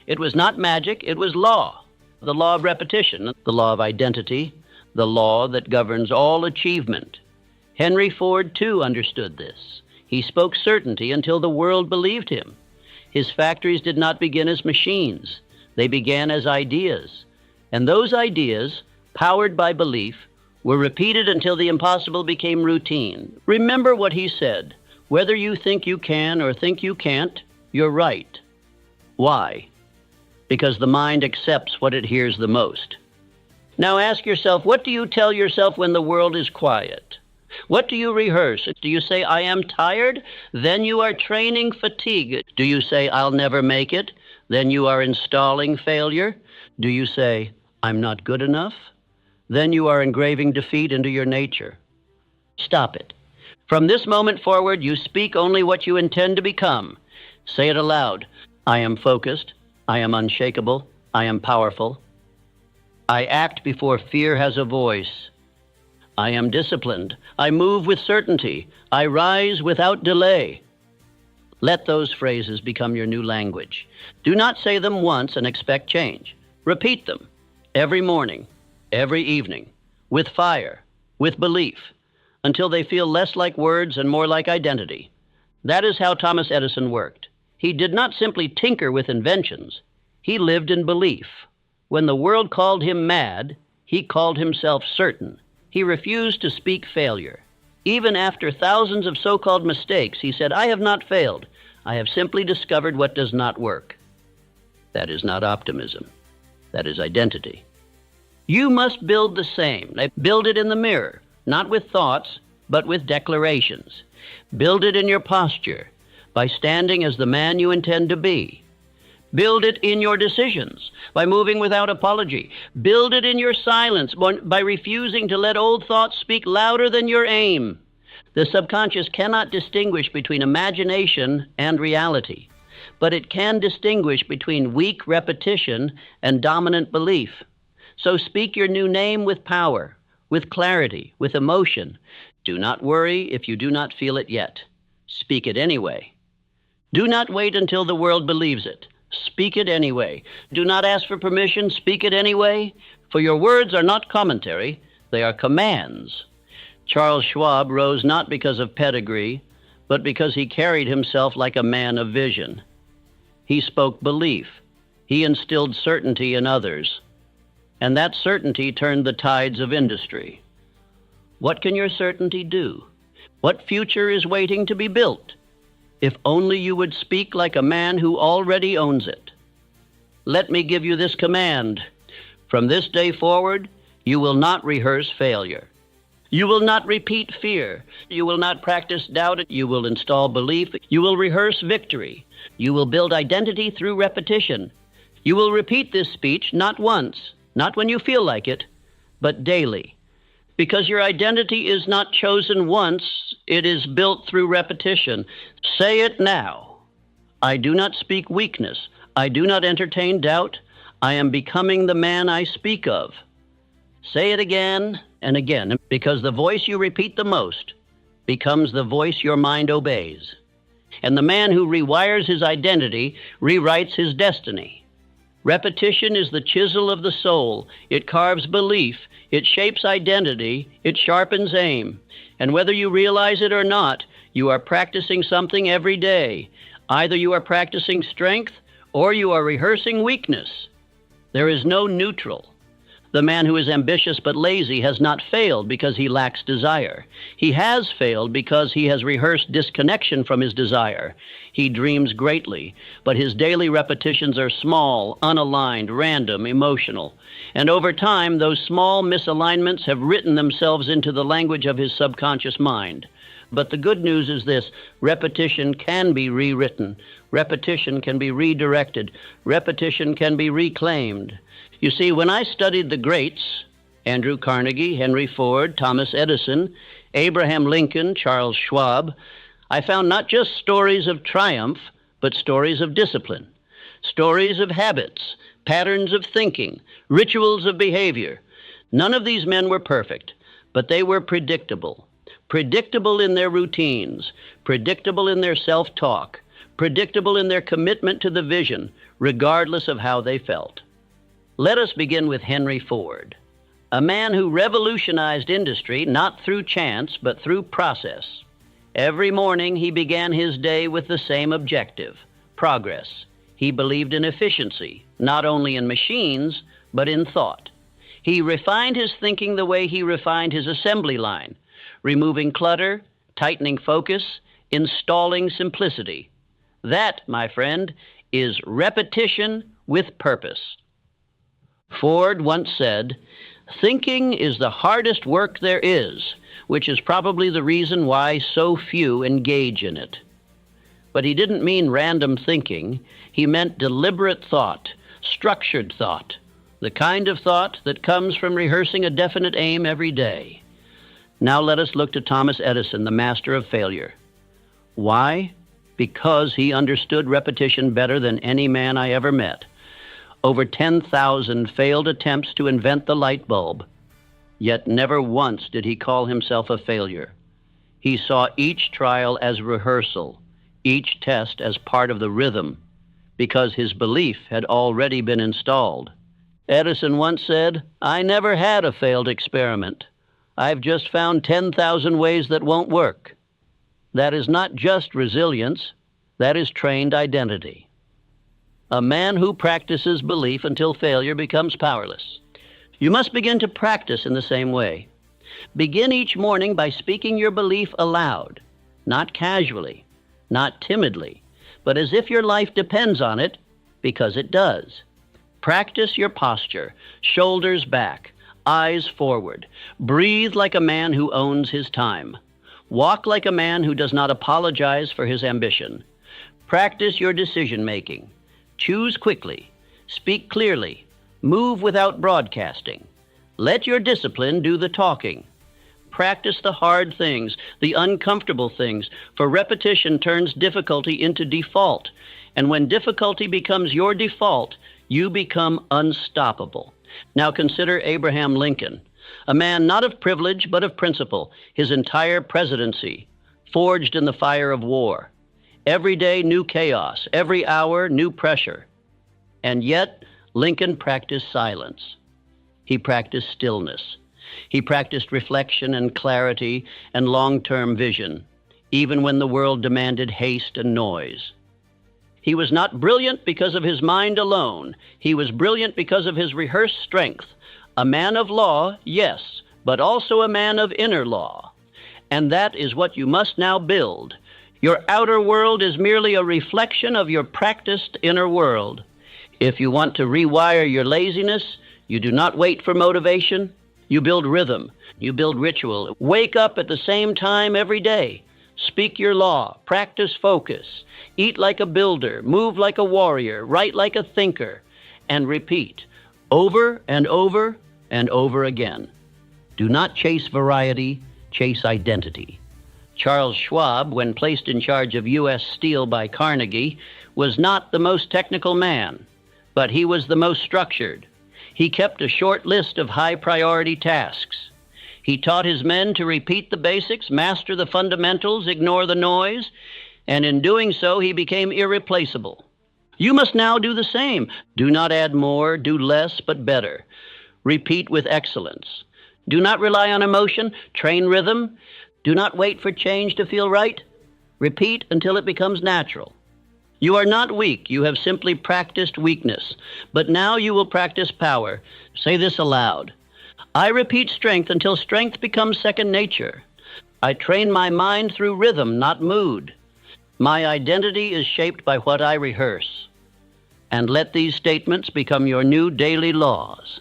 It was not magic, it was law. The law of repetition, the law of identity, the law that governs all achievement. Henry Ford, too, understood this. He spoke certainty until the world believed him. His factories did not begin as machines. They began as ideas. And those ideas, powered by belief, were repeated until the impossible became routine. Remember what he said. Whether you think you can or think you can't, you're right. Why? Because the mind accepts what it hears the most. Now ask yourself, what do you tell yourself when the world is quiet? What do you rehearse? Do you say, I am tired? Then you are training fatigue. Do you say, I'll never make it? Then you are installing failure. Do you say, I'm not good enough? Then you are engraving defeat into your nature. Stop it. From this moment forward, you speak only what you intend to become. Say it aloud. I am focused. I am unshakable. I am powerful. I act before fear has a voice. I am disciplined. I move with certainty. I rise without delay. Let those phrases become your new language. Do not say them once and expect change. Repeat them every morning, every evening, with fire, with belief, until they feel less like words and more like identity. That is how Thomas Edison worked. He did not simply tinker with inventions. He lived in belief. When the world called him mad, he called himself certain. He refused to speak failure. Even after thousands of so-called mistakes, he said, I have not failed. I have simply discovered what does not work. That is not optimism. That is identity. You must build the same. Build it in the mirror, not with thoughts, but with declarations. Build it in your posture, by standing as the man you intend to be. Build it in your decisions, by moving without apology. Build it in your silence, by refusing to let old thoughts speak louder than your aim. The subconscious cannot distinguish between imagination and reality, but it can distinguish between weak repetition and dominant belief. So speak your new name with power, with clarity, with emotion. Do not worry if you do not feel it yet. Speak it anyway. Do not wait until the world believes it. Speak it anyway. Do not ask for permission. Speak it anyway. For your words are not commentary. They are commands. Charles Schwab rose not because of pedigree, but because he carried himself like a man of vision. He spoke belief. He instilled certainty in others. And that certainty turned the tides of industry. What can your certainty do? What future is waiting to be built? If only you would speak like a man who already owns it. Let me give you this command. From this day forward, you will not rehearse failure. You will not repeat fear. You will not practice doubt. You will install belief. You will rehearse victory. You will build identity through repetition. You will repeat this speech not once, not when you feel like it, but daily. Because your identity is not chosen once, it is built through repetition. Say it now. I do not speak weakness. I do not entertain doubt. I am becoming the man I speak of. Say it again and again, because the voice you repeat the most becomes the voice your mind obeys. And the man who rewires his identity rewrites his destiny. Repetition is the chisel of the soul. It carves belief. It shapes identity. It sharpens aim. And whether you realize it or not, you are practicing something every day. Either you are practicing strength or you are rehearsing weakness. There is no neutral. The man who is ambitious but lazy has not failed because he lacks desire. He has failed because he has rehearsed disconnection from his desire. He dreams greatly, but his daily repetitions are small, unaligned, random, emotional. And over time, those small misalignments have written themselves into the language of his subconscious mind. But the good news is this: repetition can be rewritten. Repetition can be redirected. Repetition can be reclaimed. You see, when I studied the greats, Andrew Carnegie, Henry Ford, Thomas Edison, Abraham Lincoln, Charles Schwab, I found not just stories of triumph, but stories of discipline, stories of habits, patterns of thinking, rituals of behavior. None of these men were perfect, but they were predictable. Predictable in their routines, predictable in their self-talk, predictable in their commitment to the vision, regardless of how they felt. Let us begin with Henry Ford, a man who revolutionized industry not through chance, but through process. Every morning he began his day with the same objective: progress. He believed in efficiency, not only in machines, but in thought. He refined his thinking the way he refined his assembly line, removing clutter, tightening focus, installing simplicity. That, my friend, is repetition with purpose. Ford once said, "Thinking is the hardest work there is," which is probably the reason why so few engage in it. But he didn't mean random thinking. He meant deliberate thought, structured thought, the kind of thought that comes from rehearsing a definite aim every day. Now let us look to Thomas Edison, the master of failure. Why? Because he understood repetition better than any man I ever met. Over 10,000 failed attempts to invent the light bulb, yet never once did he call himself a failure. He saw each trial as rehearsal, each test as part of the rhythm, because his belief had already been installed. Edison once said, "I never had a failed experiment. I've just found 10,000 ways that won't work." That is not just resilience, that is trained identity. A man who practices belief until failure becomes powerless. You must begin to practice in the same way. Begin each morning by speaking your belief aloud, not casually, not timidly, but as if your life depends on it, because it does. Practice your posture, shoulders back, eyes forward. Breathe like a man who owns his time. Walk like a man who does not apologize for his ambition. Practice your decision-making. Choose quickly. Speak clearly. Move without broadcasting. Let your discipline do the talking. Practice the hard things, the uncomfortable things, for repetition turns difficulty into default. And when difficulty becomes your default, you become unstoppable. Now consider Abraham Lincoln, a man not of privilege but of principle, his entire presidency, forged in the fire of war. Every day new chaos, every hour new pressure. And yet, Lincoln practiced silence. He practiced stillness. He practiced reflection and clarity and long-term vision, even when the world demanded haste and noise. He was not brilliant because of his mind alone. He was brilliant because of his rehearsed strength. A man of law, yes, but also a man of inner law. And that is what you must now build. Your outer world is merely a reflection of your practiced inner world. If you want to rewire your laziness, you do not wait for motivation. You build rhythm. You build ritual. Wake up at the same time every day. Speak your law. Practice focus. Eat like a builder. Move like a warrior. Write like a thinker. And repeat over and over and over again. Do not chase variety. Chase identity. Charles Schwab, when placed in charge of U.S. Steel by Carnegie, was not the most technical man, but he was the most structured. He kept a short list of high-priority tasks. He taught his men to repeat the basics, master the fundamentals, ignore the noise, and in doing so, he became irreplaceable. You must now do the same. Do not add more, do less, but better. Repeat with excellence. Do not rely on emotion, train rhythm. Do not wait for change to feel right. Repeat until it becomes natural. You are not weak. You have simply practiced weakness. But now you will practice power. Say this aloud. I repeat strength until strength becomes second nature. I train my mind through rhythm, not mood. My identity is shaped by what I rehearse. And let these statements become your new daily laws.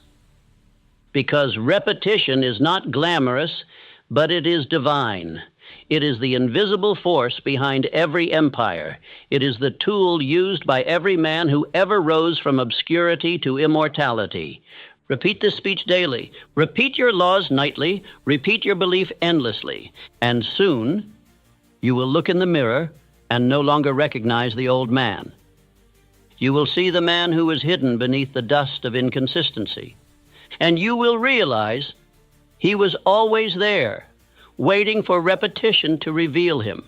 Because repetition is not glamorous, but it is divine. It is the invisible force behind every empire. It is the tool used by every man who ever rose from obscurity to immortality. Repeat this speech daily. Repeat your laws nightly. Repeat your belief endlessly. And soon, you will look in the mirror and no longer recognize the old man. You will see the man who is hidden beneath the dust of inconsistency. And you will realize he was always there, waiting for repetition to reveal him.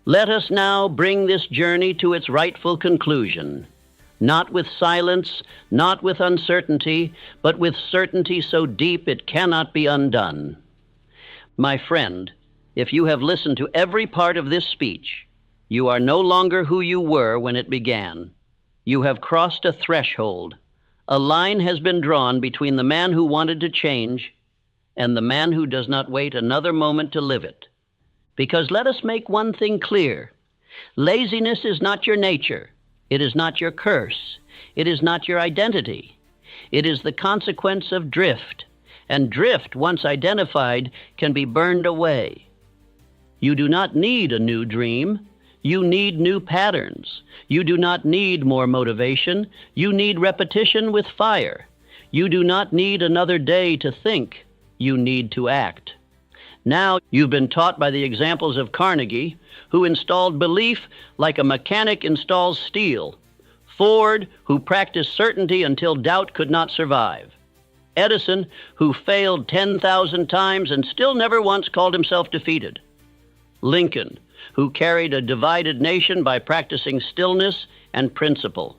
Let us now bring this journey to its rightful conclusion, not with silence, not with uncertainty, but with certainty so deep it cannot be undone. My friend, if you have listened to every part of this speech, you are no longer who you were when it began. You have crossed a threshold. A line has been drawn between the man who wanted to change and the man who does not wait another moment to live it. Because let us make one thing clear. Laziness is not your nature. It is not your curse. It is not your identity. It is the consequence of drift. And drift, once identified, can be burned away. You do not need a new dream. You need new patterns. You do not need more motivation. You need repetition with fire. You do not need another day to think. You need to act. Now you've been taught by the examples of Carnegie, who installed belief like a mechanic installs steel. Ford, who practiced certainty until doubt could not survive. Edison, who failed 10,000 times and still never once called himself defeated. Lincoln, who carried a divided nation by practicing stillness and principle.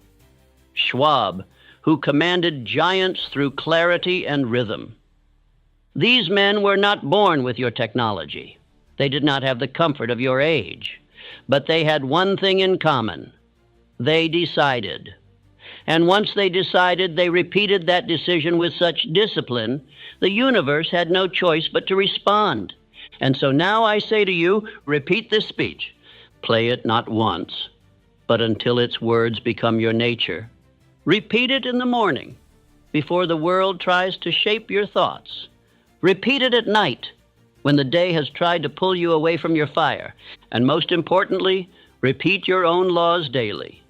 Schwab, who commanded giants through clarity and rhythm. These men were not born with your technology. They did not have the comfort of your age. But they had one thing in common. They decided. And once they decided, they repeated that decision with such discipline, the universe had no choice but to respond. And so now I say to you, repeat this speech. Play it not once, but until its words become your nature. Repeat it in the morning, before the world tries to shape your thoughts. Repeat it at night, when the day has tried to pull you away from your fire. And most importantly, repeat your own laws daily.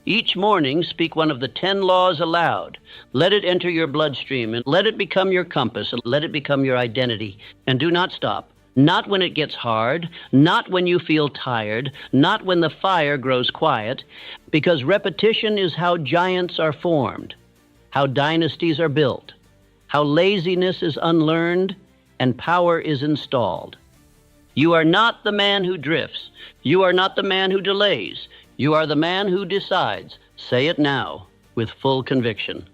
Each morning, speak one of the 10 laws aloud. Let it enter your bloodstream, and let it become your compass, and let it become your identity. And do not stop. Not when it gets hard, not when you feel tired, not when the fire grows quiet, because repetition is how giants are formed, how dynasties are built, how laziness is unlearned, and power is installed. You are not the man who drifts. You are not the man who delays. You are the man who decides. Say it now with full conviction.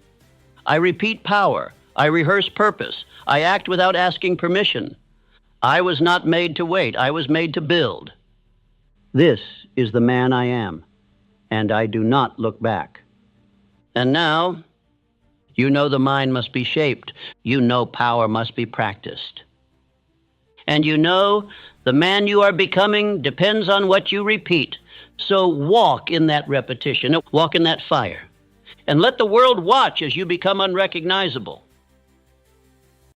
I repeat power. I rehearse purpose. I act without asking permission. I was not made to wait. I was made to build. This is the man I am, and I do not look back. And now, you know the mind must be shaped. You know power must be practiced. And you know the man you are becoming depends on what you repeat. So walk in that repetition, walk in that fire, and let the world watch as you become unrecognizable.